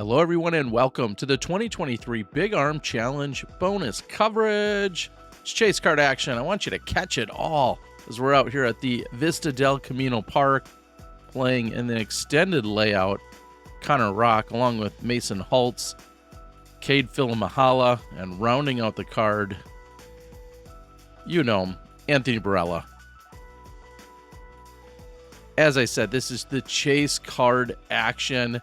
Hello, everyone, and welcome to the 2023 Big Arm Challenge bonus coverage. It's chase card action. I want you to catch it all as we're out here at the Vista del Camino Park playing in the extended layout. Connor Rock, along with Mason Hults, Kade Filimoehala, and rounding out the card, you know him, Anthony Barela. As I said, this is the chase card action.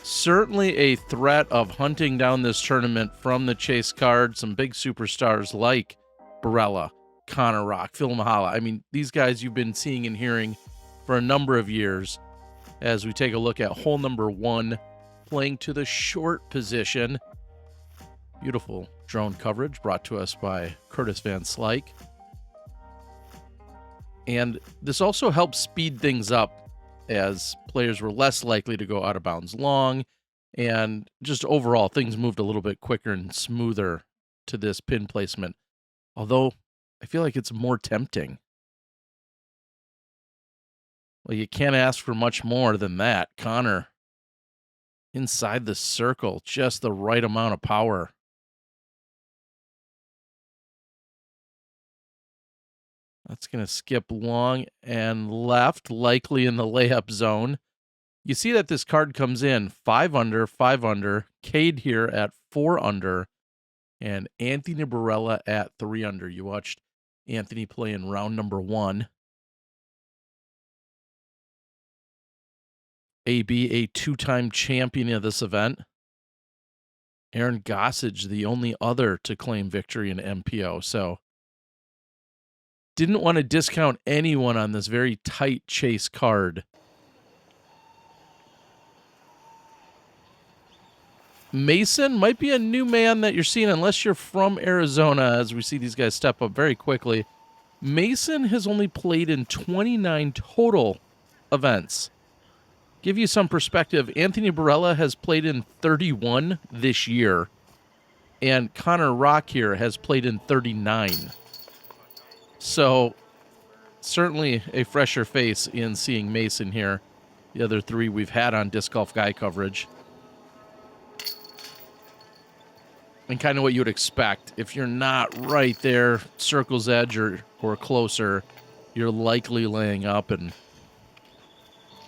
Certainly a threat of hunting down this tournament from the chase card. Some big superstars like Barela, Connor Rock, Filimoehala. I mean, these guys you've been seeing and hearing for a number of years. As we take a look at hole number 1, playing to the short position. Beautiful drone coverage brought to us by Curtis Van Slyke. And this also helps speed things up, as players were less likely to go out of bounds long, and just overall things moved a little bit quicker and smoother to this pin placement. Although I feel like it's more tempting. Well, you can't ask for much more than that. Connor inside the circle, just the right amount of power. That's going to skip long and left, likely in the layup zone. You see that this card comes in 5 under, 5 under, Kade here at 4 under, and Anthony Barela at 3 under. You watched Anthony play in round number 1. AB, a 2-time champion of this event. Aaron Gossage, the only other to claim victory in MPO. So didn't want to discount anyone on this very tight chase card. Mason might be a new man that you're seeing unless you're from Arizona, as we see these guys step up very quickly. Mason has only played in 29 total events. Give you some perspective, Anthony Barela has played in 31 this year, and Connor Rock here has played in 39. So, certainly a fresher face in seeing Mason here. The other 3 we've had on Disc Golf Guy coverage. And kind of what you would expect. If you're not right there, circle's edge or closer, you're likely laying up, and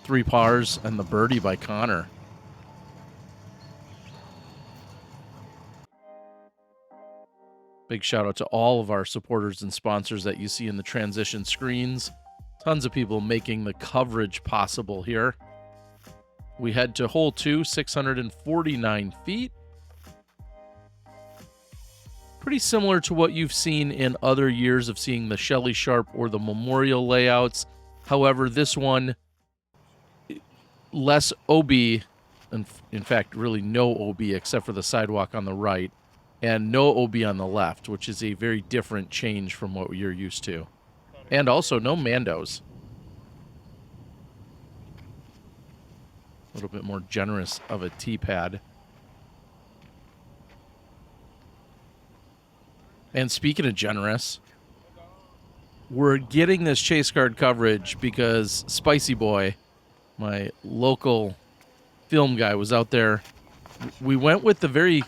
3 pars and the birdie by Connor. Big shout out to all of our supporters and sponsors that you see in the transition screens. Tons of people making the coverage possible here. We head to hole 2, 649 feet. Pretty similar to what you've seen in other years of seeing the Shelly Sharp or the Memorial layouts. However, this one, less OB, in fact, really no OB except for the sidewalk on the right, and no OB on the left, which is a very different change from what you're used to. And also no Mandos. A little bit more generous of a tee pad. And speaking of generous, we're getting this chase card coverage because Spicy Boy, my local film guy, was out there. We went with the very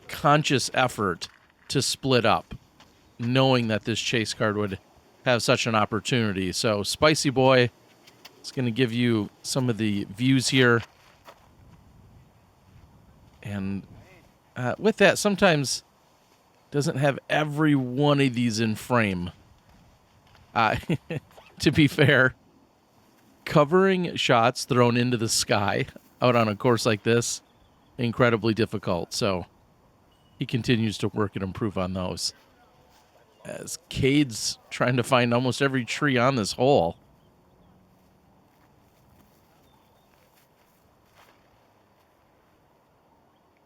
conscious effort to split up, knowing that this chase card would have such an opportunity. So Spicy Boy is going to give you some of the views here. And with that, sometimes doesn't have every one of these in frame. To be fair, covering shots thrown into the sky out on a course like this, incredibly difficult. So he continues to work and improve on those. As Kade's trying to find almost every tree on this hole.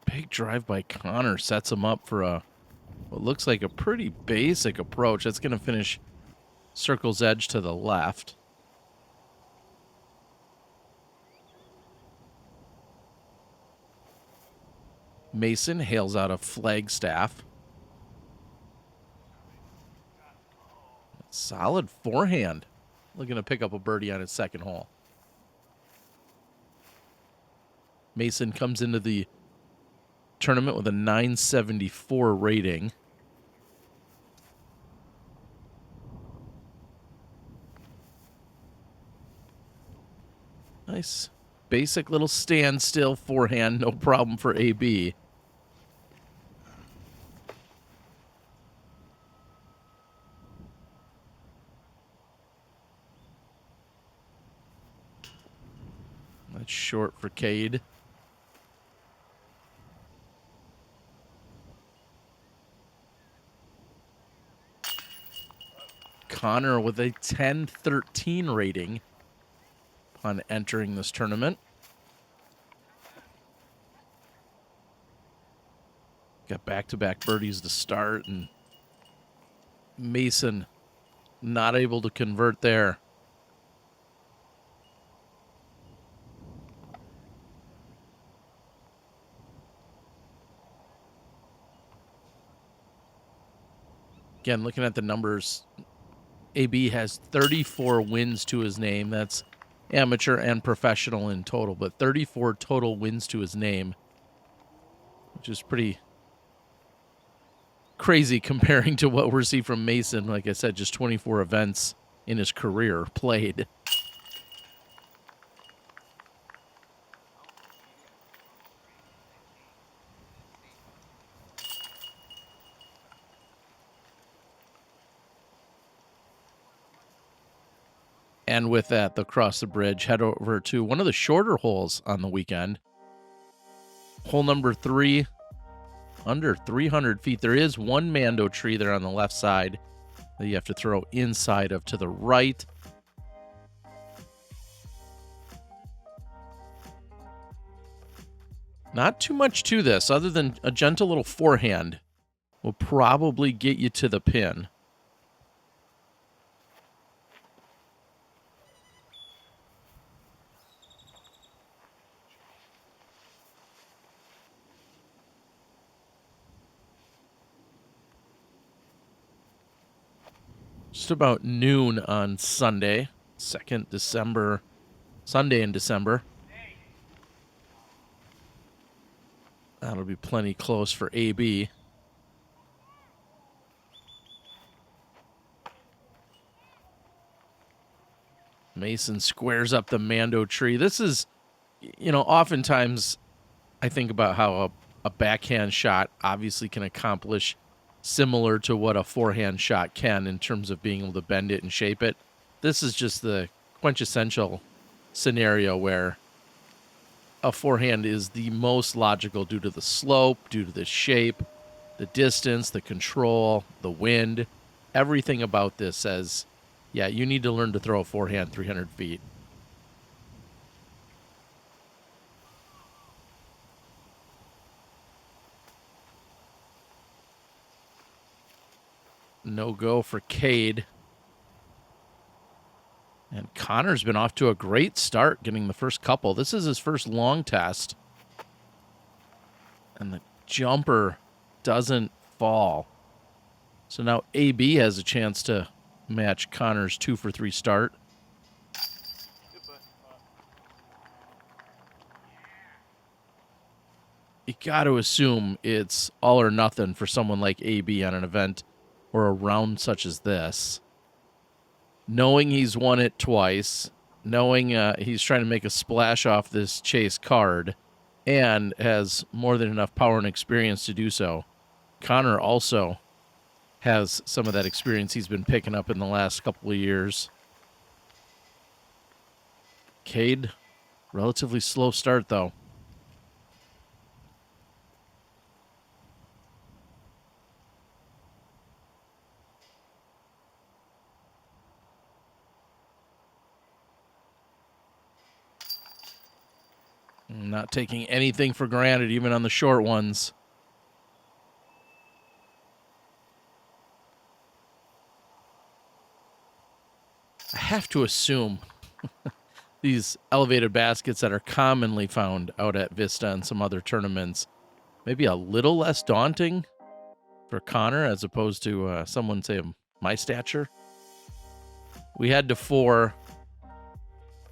Big drive by Connor sets him up for what looks like a pretty basic approach. That's going to finish circle's edge to the left. Mason hails out a Flagstaff. Solid forehand. Looking to pick up a birdie on his second hole. Mason comes into the tournament with a 974 rating. Nice. Basic little standstill forehand, no problem for AB. That's short for Kade. Connor with a 10-13 rating on entering this tournament. Got back-to-back birdies to start, and Mason not able to convert there. Again, looking at the numbers, AB has 34 wins to his name. That's amateur and professional in total, but 34 total wins to his name, which is pretty crazy comparing to what we're seeing from Mason. Like I said, just 24 events in his career played. And with that, they'll cross the bridge, head over to one of the shorter holes on the weekend. Hole number 3, under 300 feet. There is one Mando tree there on the left side that you have to throw inside of to the right. Not too much to this other than a gentle little forehand will probably get you to the pin. Just about noon on Sunday, 2nd December, Sunday in December. That'll be plenty close for AB. Mason squares up the Mando tree. This is, oftentimes I think about how a backhand shot obviously can accomplish similar to what a forehand shot can in terms of being able to bend it and shape it. This is just the quintessential scenario where a forehand is the most logical due to the slope, due to the shape, the distance, the control, the wind. Everything about this says, yeah, you need to learn to throw a forehand 300 feet. No go for Kade. And Connor's been off to a great start getting the first couple. This is his first long test. And the jumper doesn't fall. So now AB has a chance to match Connor's 2-for-3 start. You got to assume it's all or nothing for someone like AB on an event or a round such as this. Knowing he's won it twice, knowing he's trying to make a splash off this chase card, and has more than enough power and experience to do so. Connor also has some of that experience he's been picking up in the last couple of years. Kade, relatively slow start, though. Not taking anything for granted, even on the short ones. I have to assume these elevated baskets that are commonly found out at Vista and some other tournaments maybe a little less daunting for Connor as opposed to someone, say, my stature. We had to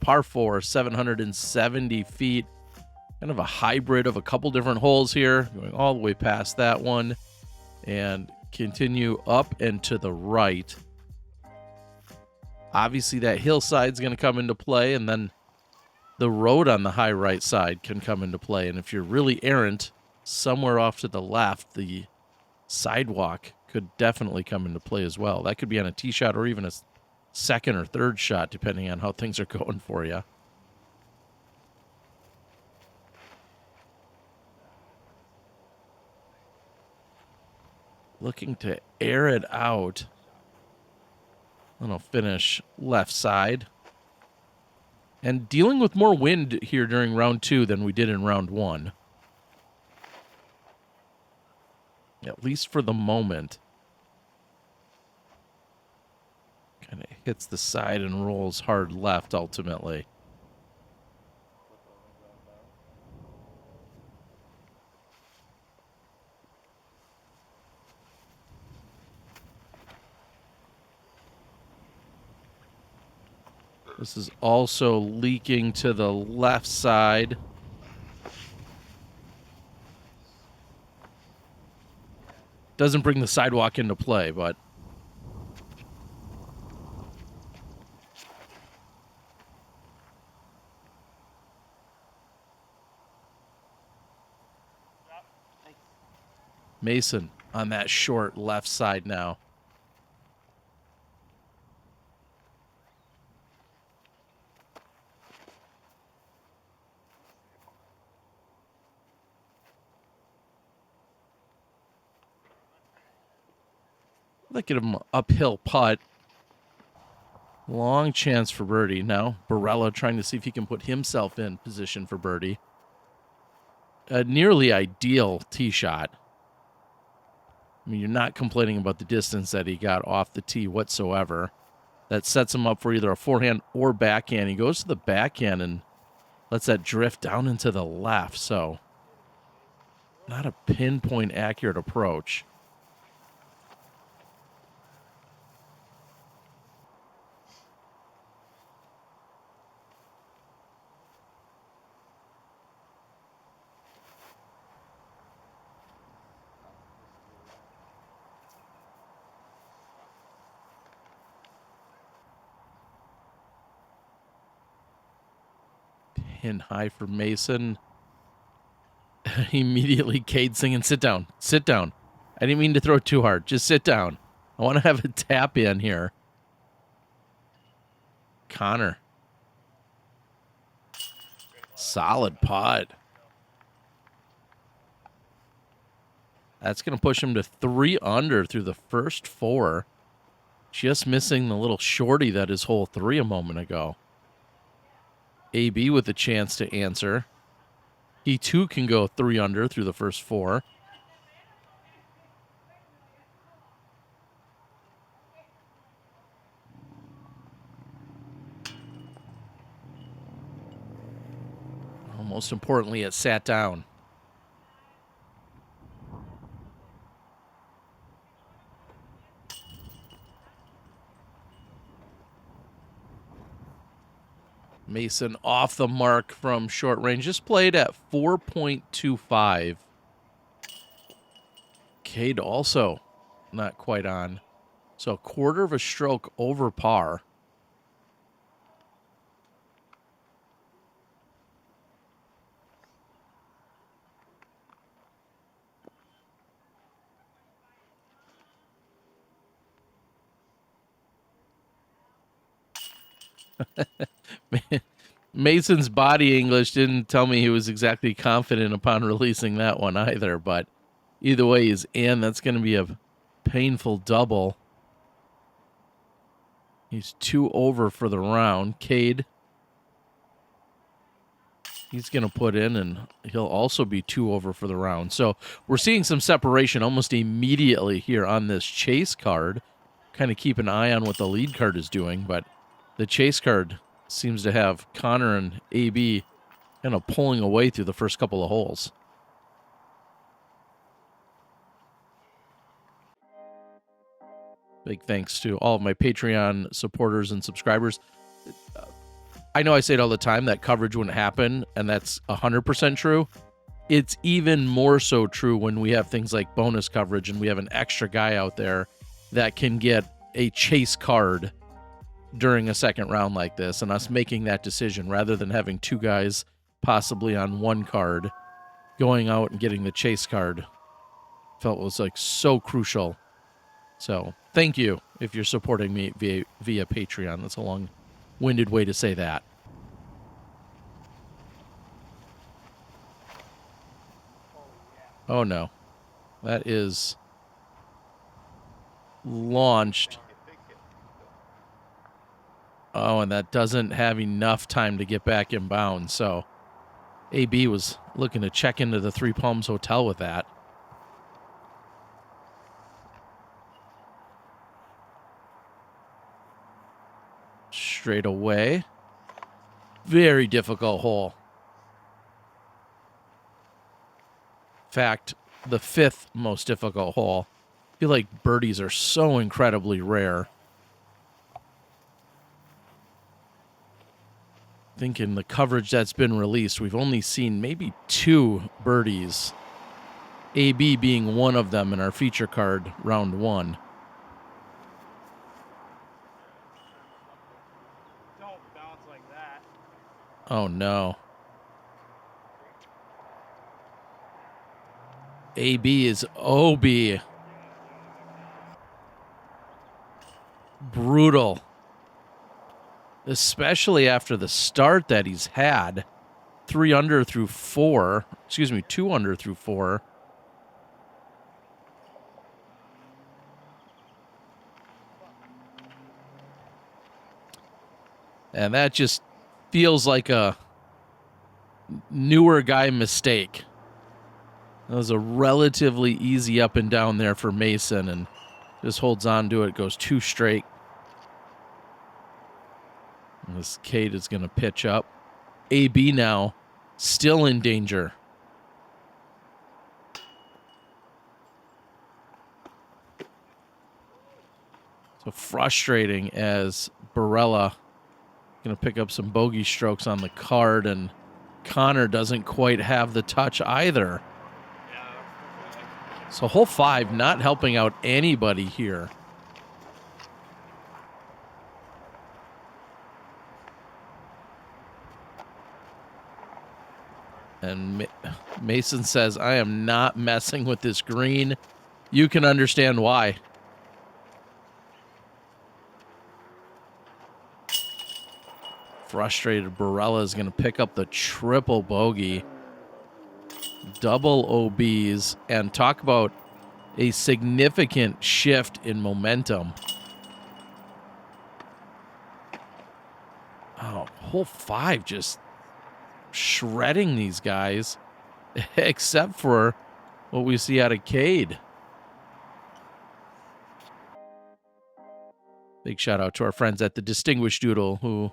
par 4, 770 feet. Kind of a hybrid of a couple different holes here, going all the way past that one and continue up and to the right. Obviously, that hillside's going to come into play, and then the road on the high right side can come into play. And if you're really errant, somewhere off to the left, the sidewalk could definitely come into play as well. That could be on a tee shot or even a second or third shot, depending on how things are going for you. Looking to air it out. And I'll finish left side. And dealing with more wind here during round 2 than we did in round 1. At least for the moment. Kind of hits the side and rolls hard left ultimately. This is also leaking to the left side. Doesn't bring the sidewalk into play, but Mason on that short left side now. Look at him, uphill putt. Long chance for birdie. Now Barela trying to see if he can put himself in position for birdie. A nearly ideal tee shot. I mean, you're not complaining about the distance that he got off the tee whatsoever. That sets him up for either a forehand or backhand. He goes to the backhand and lets that drift down into the left. So not a pinpoint accurate approach. Pin high for Mason. Immediately Kade singing, sit down, sit down. I didn't mean to throw too hard. Just sit down. I want to have a tap in here. Connor. Solid putt. That's going to push him to 3 under through the first 4. Just missing the little shorty that is hole 3 a moment ago. AB with a chance to answer. He too can go 3 under through the first 4. Well, most importantly, it sat down. Mason off the mark from short range. Just played at 4.25. Kade also not quite on. So a quarter of a stroke over par. Mason's body English didn't tell me he was exactly confident upon releasing that one either, but either way he's in. That's going to be a painful double. He's 2 over for the round. Kade, he's going to put in, and he'll also be 2 over for the round. So we're seeing some separation almost immediately here on this chase card. Kind of keep an eye on what the lead card is doing, but the chase card seems to have Connor and AB kind of pulling away through the first couple of holes. Big thanks to all of my Patreon supporters and subscribers. I know I say it all the time that coverage wouldn't happen, and that's 100% true. It's even more so true when we have things like bonus coverage and we have an extra guy out there that can get a chase card during a second round like this, and us making that decision rather than having two guys possibly on one card going out and getting the chase card felt was like so crucial. So thank you if you're supporting me via Patreon. That's a long-winded way to say that. Oh no, that is launched. Oh, and that doesn't have enough time to get back in bounds. So AB was looking to check into the Three Palms Hotel with that. Straight away. Very difficult hole. In fact, the fifth most difficult hole. I feel like birdies are so incredibly rare. Thinking the coverage that's been released, we've only seen maybe 2 birdies. AB being one of them in our feature card, round 1. Don't bounce like that. Oh no. AB is OB. Brutal. Especially after the start that he's had. 3 under through 4. Excuse me, 2 under through 4. And that just feels like a newer guy mistake. That was a relatively easy up and down there for Mason, and just holds on to it, goes 2 straight. And this Kade is going to pitch up. AB now still in danger. So frustrating as Barela going to pick up some bogey strokes on the card, and Connor doesn't quite have the touch either. So hole 5 not helping out anybody here. And Mason says, I am not messing with this green. You can understand why. Frustrated Barela is going to pick up the triple bogey. Double OBs, and talk about a significant shift in momentum. Oh, hole 5 just shredding these guys, except for what we see out of Kade. Big shout out to our friends at the Distinguished Doodle, who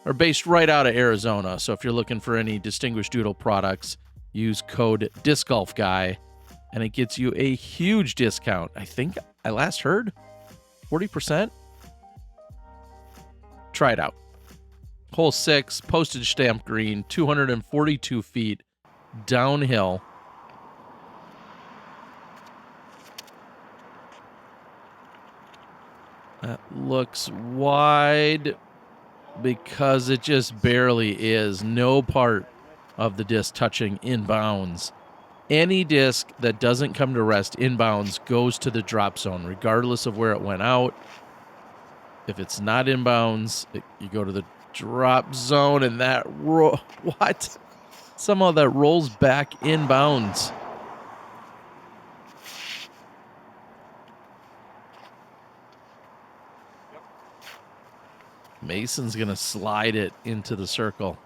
are based right out of Arizona. So if you're looking for any Distinguished Doodle products, use code DiscGolfGuy, and it gets you a huge discount. I think I last heard 40%. Try it out. Hole 6, postage stamp green, 242 feet downhill. That looks wide because it just barely is. No part of the disc touching inbounds. Any disc that doesn't come to rest inbounds goes to the drop zone, regardless of where it went out. If it's not inbounds, you go to the drop zone, and that what? Somehow that rolls back inbounds. Mason's gonna slide it into the circle.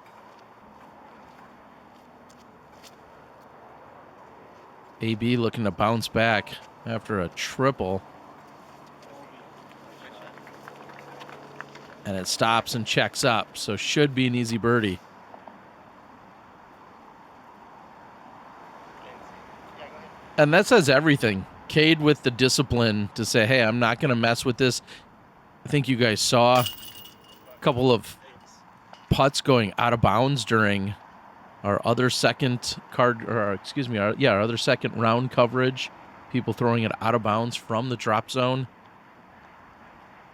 AB looking to bounce back after a triple. And it stops and checks up, so should be an easy birdie. And that says everything. Kade with the discipline to say, hey, I'm not going to mess with this. I think you guys saw a couple of putts going out of bounds during our other second card, or excuse me, our other second round coverage. People throwing it out of bounds from the drop zone.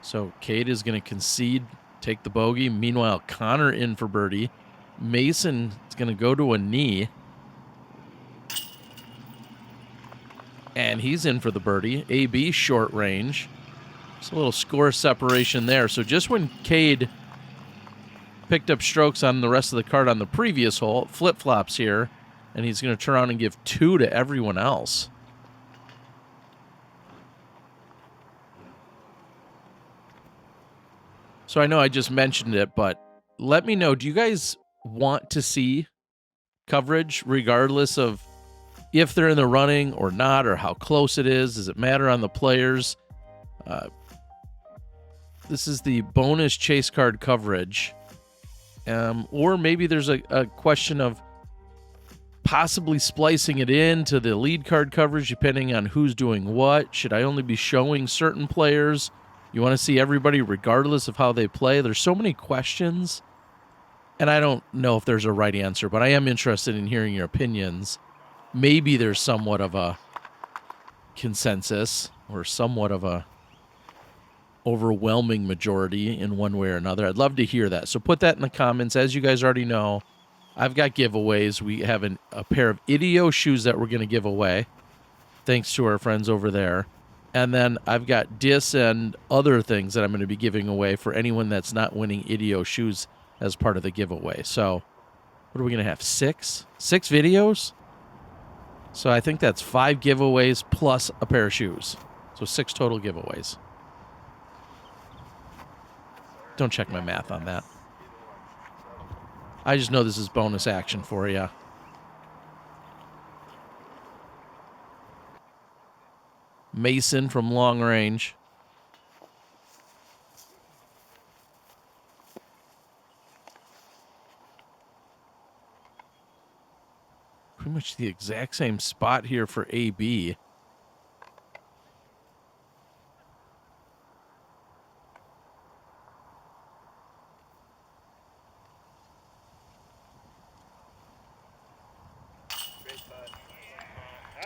So Kade is going to concede, take the bogey. Meanwhile, Connor in for birdie. Mason is going to go to a knee. And he's in for the birdie. AB short range. Just a little score separation there. So just when Kade picked up strokes on the rest of the card on the previous hole, flip-flops here, and he's going to turn around and give 2 to everyone else. So I know I just mentioned it, but let me know, do you guys want to see coverage regardless of if they're in the running or not, or how close it is? Does it matter on the players? This is the bonus chase card coverage. Or maybe there's a question of possibly splicing it into the lead card coverage depending on who's doing what. Should I only be showing certain players? You want to see everybody regardless of how they play? There's so many questions, and I don't know if there's a right answer, but I am interested in hearing your opinions. Maybe there's somewhat of a consensus or somewhat of a overwhelming majority in one way or another. I'd love to hear that. So put that in the comments. As you guys already know, I've got giveaways. We have a pair of Idio shoes that we're going to give away, thanks to our friends over there. And then I've got discs and other things that I'm going to be giving away for anyone that's not winning Idio shoes as part of the giveaway. So what are we going to have? 6 videos? So I think that's 5 giveaways plus a pair of shoes. So 6 total giveaways. Don't check my math on that. I just know this is bonus action for you. Mason from long range. Pretty much the exact same spot here for AB.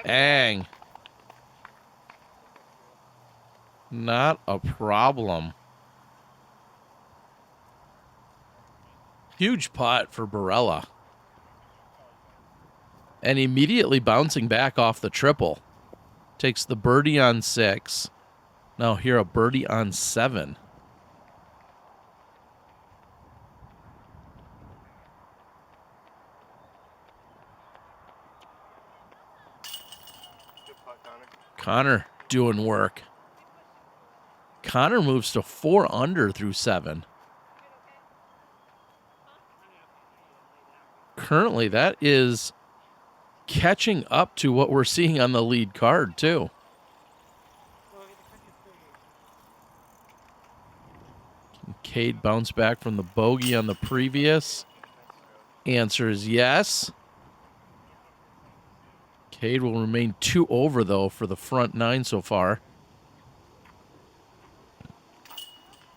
Dang. Not a problem. Huge putt for Barela. And immediately bouncing back off the triple. Takes the birdie on 6. Now here a birdie on 7. Connor doing work. Connor moves to 4 under through 7. Currently, that is catching up to what we're seeing on the lead card, too. Can Kade bounce back from the bogey on the previous? Answer is yes. Kade will remain 2 over, though, for the front 9 so far.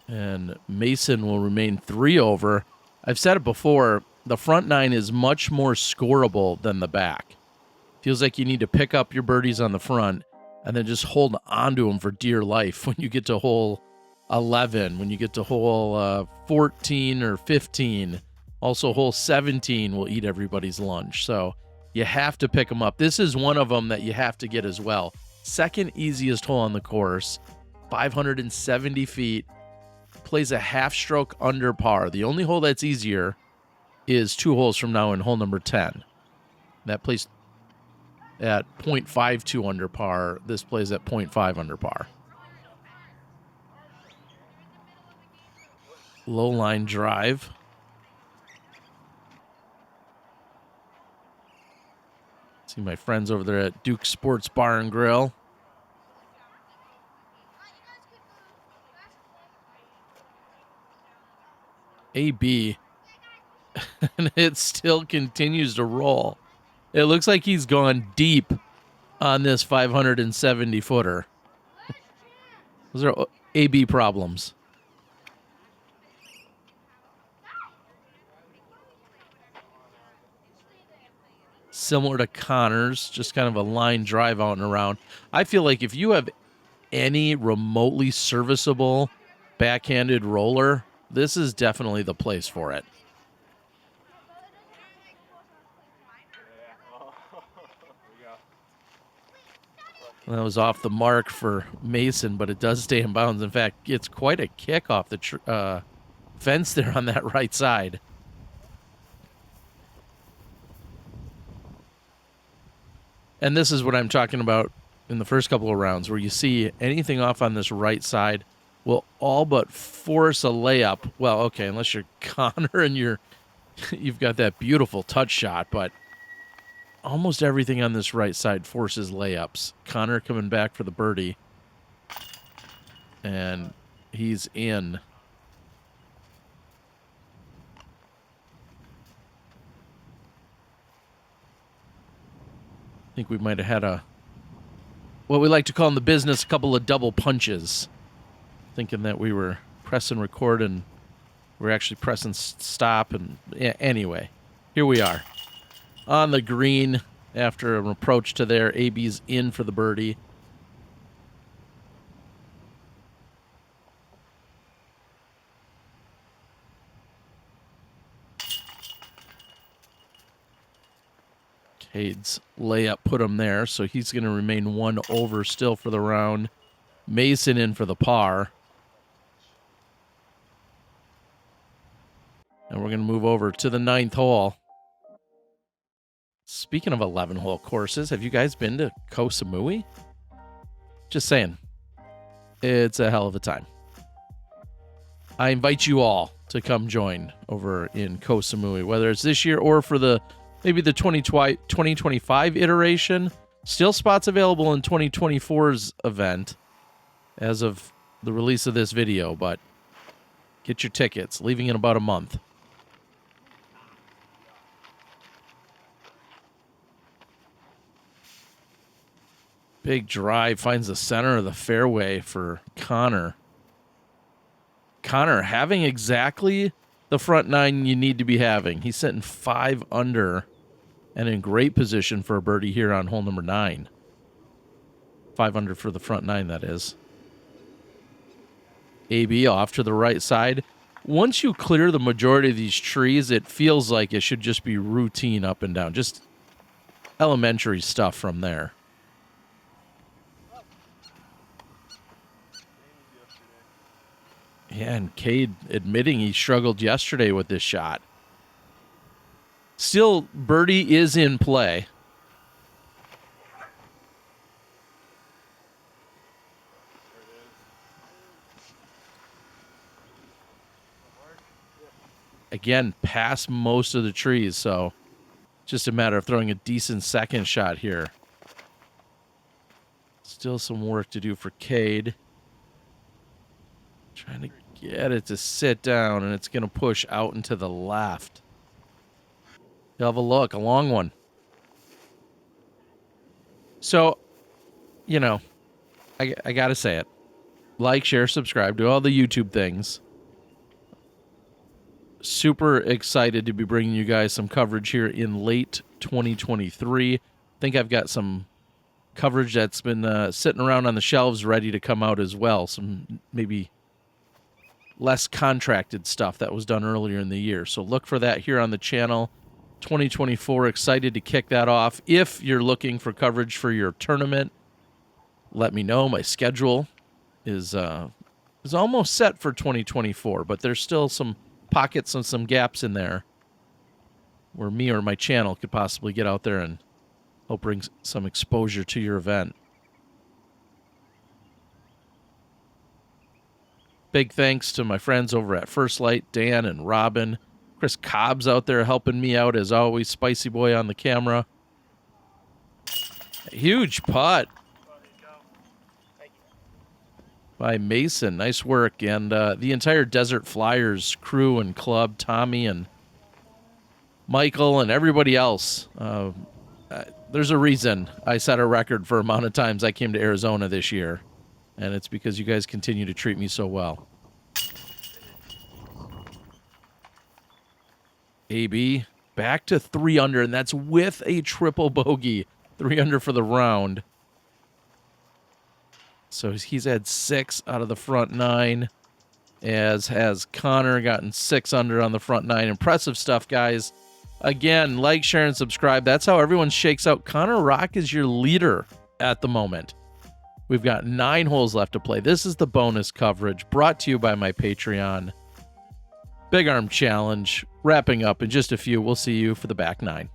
And Mason will remain 3 over. I've said it before, the front 9 is much more scoreable than the back. Feels like you need to pick up your birdies on the front and then just hold on to them for dear life when you get to hole 11, when you get to hole 14 or 15. Also, hole 17 will eat everybody's lunch. So you have to pick them up. This is one of them that you have to get as well. Second easiest hole on the course, 570 feet. Plays a half stroke under par. The only hole that's easier is 2 holes from now in hole number 10. That plays at 0.52 under par. This plays at 0.5 under par. Low line drive. See my friends over there at Duke Sports Bar and Grill. AB, and it still continues to roll. It looks like he's gone deep on this 570 footer. Those are AB problems. Similar to Connor's, just kind of a line drive out and around. I feel like if you have any remotely serviceable backhanded roller, this is definitely the place for it. That was off the mark for Mason, but it does stay in bounds. In fact, it's quite a kick off the fence there on that right side. And this is what I'm talking about in the first couple of rounds, where you see anything off on this right side will all but force a layup. Well, okay, unless you're Connor and you've got that beautiful touch shot, but almost everything on this right side forces layups. Connor coming back for the birdie. And he's in. I think we might have had what we like to call in the business, a couple of double punches. Thinking that we were pressing record and we're actually pressing stop. And anyway, here we are on the green after an approach to there. AB's in for the birdie. Cade's layup put him there, so he's going to remain 1 over still for the round. Mason in for the par. And we're going to move over to the 9th hole. Speaking of 11-hole courses, have you guys been to Koh Samui? Just saying. It's a hell of a time. I invite you all to come join over in Koh Samui, whether it's this year or for maybe the 2025 iteration. Still spots available in 2024's event as of the release of this video, but get your tickets, leaving in about a month. Big drive, finds the center of the fairway for Connor. Connor having exactly the front 9 you need to be having. He's sitting 5 under and in great position for a birdie here on hole number 9. 5 under for the front 9, that is. AB off to the right side. Once you clear the majority of these trees, it feels like it should just be routine up and down. Just elementary stuff from there. Yeah, and Kade admitting he struggled yesterday with this shot. Still, birdie is in play. Again, past most of the trees, so just a matter of throwing a decent second shot here. Still some work to do for Kade. Trying to get it to sit down, and it's going to push out into the left. You'll have a look, a long one. So, you know, I got to say it. Like, share, subscribe, do all the YouTube things. Super excited to be bringing you guys some coverage here in late 2023. I think I've got some coverage that's been sitting around on the shelves ready to come out as well. Some maybe less contracted stuff that was done earlier in the year. So look for that here on the channel. 2024, excited to kick that off. If you're looking for coverage for your tournament, let me know. My schedule is almost set for 2024, but there's still some pockets and some gaps in there where me or my channel could possibly get out there and help bring some exposure to your event. Big thanks to my friends over at First Light, Dan and Robin. Chris Cobb's out there helping me out as always. Spicy Boy on the camera. A huge putt by Mason. Nice work. And the entire Desert Flyers crew and club, Tommy and Michael and everybody else. There's a reason I set a record for amount of times I came to Arizona this year. And it's because you guys continue to treat me so well. AB back to 3 under, and that's with a triple bogey. 3 under for the round. So he's had 6 out of the front 9, as has Connor, gotten 6 under on the front 9. Impressive stuff, guys. Again, like, share, and subscribe. That's how everyone shakes out. Connor Rock is your leader at the moment. We've got 9 holes left to play. This is the bonus coverage brought to you by my Patreon. Big Arm Challenge wrapping up in just a few. We'll see you for the back 9.